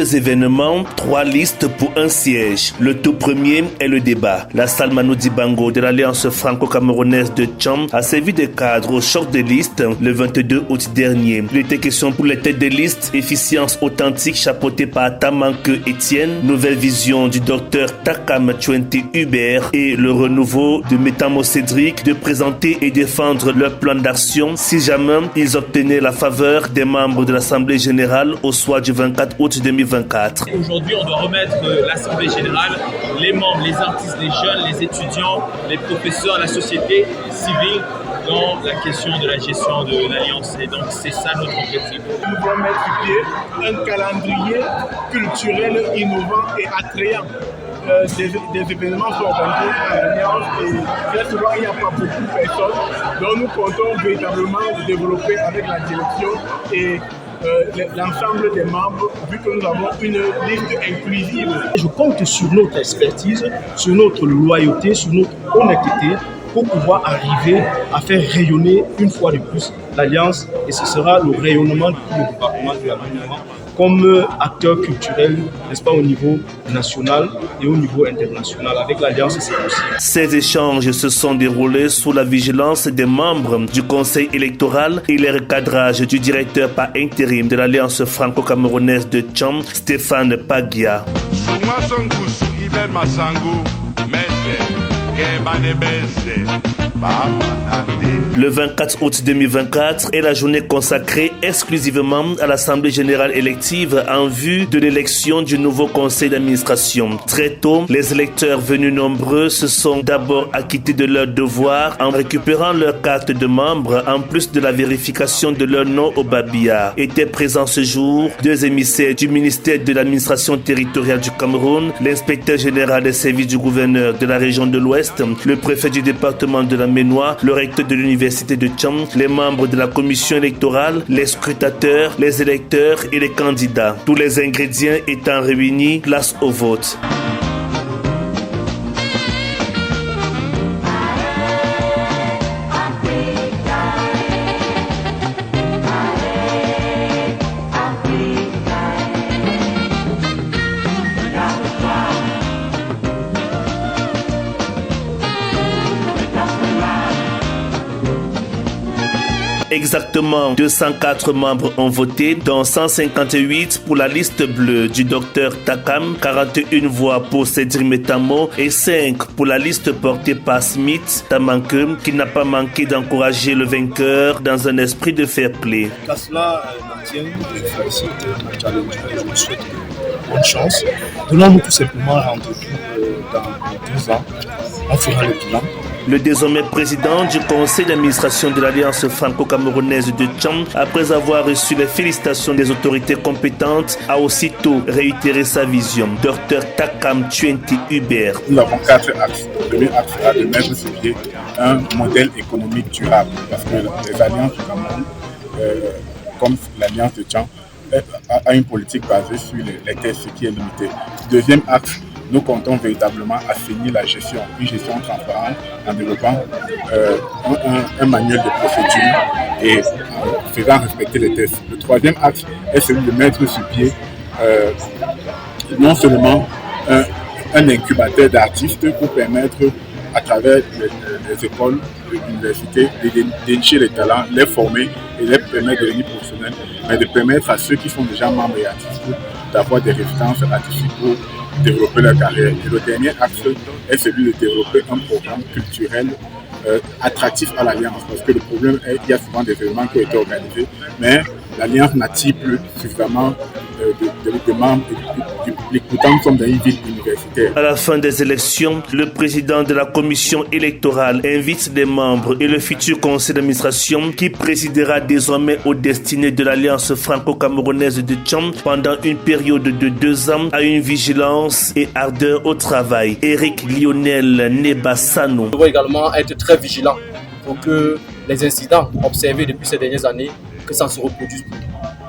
deux événements, 3 listes pour un siège. Le tout premier est le débat. La salle Manu Dibango de l'Alliance franco-camerounaise de Tcham a servi de cadre au choc de liste le 22 août dernier. Il était question pour les têtes de liste Efficience authentique chapeautée par Tamanque Etienne, Nouvelle Vision du docteur Takam Twenty Hubert et le renouveau de Métamo Cédric de présenter et défendre leur plan d'action si jamais ils obtenaient la faveur des membres de l'Assemblée générale au soir du 24 août 2024. Aujourd'hui, on doit remettre l'Assemblée générale, les membres, les artistes, les jeunes, les étudiants, les professeurs, la société civile dans la question de la gestion de l'Alliance. Et donc, c'est ça notre objectif. Nous devons mettre sur pied un calendrier culturel innovant et attrayant. Des événements sont organisés par l'Alliance et très souvent il n'y a pas beaucoup de personnes. Donc nous comptons véritablement développer avec la direction et l'ensemble des membres, vu que nous avons une liste inclusive. Je compte sur notre expertise, sur notre loyauté, sur notre honnêteté pour pouvoir arriver à faire rayonner une fois de plus l'Alliance, et ce sera le rayonnement de tout le département de l'Alignement comme acteur culturel, n'est-ce pas, au niveau national et au niveau international. Avec l'Alliance, c'est possible. Ces échanges se sont déroulés sous la vigilance des membres du Conseil électoral et les recadrages du directeur par intérim de l'Alliance franco-camerounaise de Tcham, Stéphane Pagia. Le 24 août 2024 est la journée consacrée exclusivement à l'Assemblée générale élective en vue de l'élection du nouveau conseil d'administration. Très tôt, les électeurs venus nombreux se sont d'abord acquittés de leurs devoirs en récupérant leur carte de membre en plus de la vérification de leur nom au Babia. Étaient présents ce jour 2 émissaires du ministère de l'administration territoriale du Cameroun, l'inspecteur général des services du gouverneur de la région de l'Ouest, le préfet du département de la Ménois, le recteur de l'université de Tcham, les membres de la commission électorale, les scrutateurs, les électeurs et les candidats. Tous les ingrédients étant réunis, place au vote. Exactement 204 membres ont voté, dont 158 pour la liste bleue du docteur Takam, 41 voix pour Cédric Métamo et 5 pour la liste portée par Smith Tamanque, qui n'a pas manqué d'encourager le vainqueur dans un esprit de fair play. À cela, je félicite le challenger, je vous souhaite bonne chance. Donnons-nous tout simplement rendez-vous dans 2 ans. On fera le bilan. Le désormais président du conseil d'administration de l'Alliance franco-camerounaise de Tcham, après avoir reçu les félicitations des autorités compétentes, a aussitôt réitéré sa vision. Dr Takam Twenty Hubert. Nous avons 4 axes. Le premier axe sera de mettre sur pied un modèle économique durable, parce que les alliances du Cameroun, comme l'Alliance de Tcham, a une politique basée sur les tests, ce qui est limité. Deuxième axe, nous comptons véritablement assainir la gestion, une gestion transparente en développant un manuel de procédure et faisant respecter les tests. Le troisième axe est celui de mettre sur pied non seulement un incubateur d'artistes pour permettre à travers les écoles, les universités, de dénicher les talents, les former et les permettre de devenir professionnels, mais de permettre à ceux qui sont déjà membres et artistes d'avoir des résidences artistiques pour développer leur carrière. Et le dernier axe est celui de développer un programme culturel attractif à l'Alliance, parce que le problème est qu'il y a souvent des événements qui ont été organisés, mais l'Alliance n'attire plus suffisamment de membres et du public. Pourtant, nous sommes dans une ville universitaire. À la fin des élections, le président de la commission électorale invite les membres et le futur conseil d'administration qui présidera désormais aux destinées de l'Alliance franco-camerounaise de Tcham pendant une période de 2 ans à une vigilance et ardeur au travail. Éric Lionel Nebassano. Nous devons également être très vigilants pour que les incidents observés depuis ces dernières années, que ça ne se reproduise plus.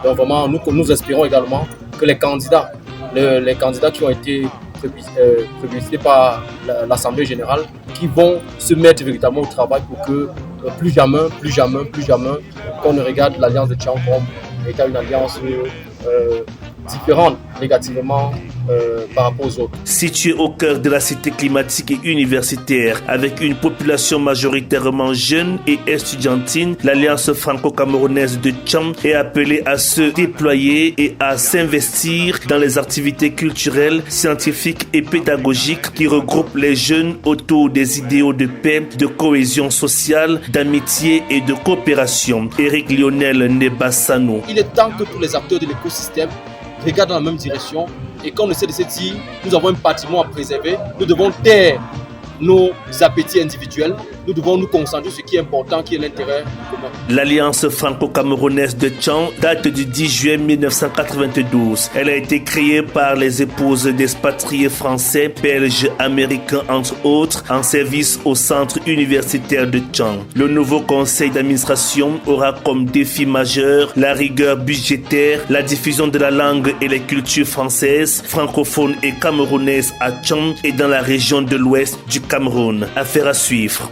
Donc vraiment, nous espérons également que les candidats qui ont été plébiscités par l'Assemblée générale, qui vont se mettre véritablement au travail pour que plus jamais, qu'on ne regarde l'Alliance de Tcham comme étant une alliance différentes négativement par rapport aux autres. Située au cœur de la cité climatique et universitaire, avec une population majoritairement jeune et estudiantine, l'Alliance franco-camerounaise de Tcham est appelée à se déployer et à s'investir dans les activités culturelles, scientifiques et pédagogiques qui regroupent les jeunes autour des idéaux de paix, de cohésion sociale, d'amitié et de coopération. Éric Lionel Nebassano. Il est temps que tous les acteurs de l'écosystème regardent dans la même direction et qu'on essaie de se dire, nous avons un patrimoine à préserver, nous devons taire nos appétits individuels, nous devons nous concentrer sur ce qui est important, qui est l'intérêt commun. L'Alliance franco-camerounaise de Tcham date du 10 juin 1992. Elle a été créée par les épouses d'expatriés français, belges, américains entre autres, en service au centre universitaire de Tcham. Le nouveau conseil d'administration aura comme défi majeur la rigueur budgétaire, la diffusion de la langue et les cultures françaises, francophones et camerounaises à Tcham et dans la région de l'ouest du Cameroun. Affaire à suivre.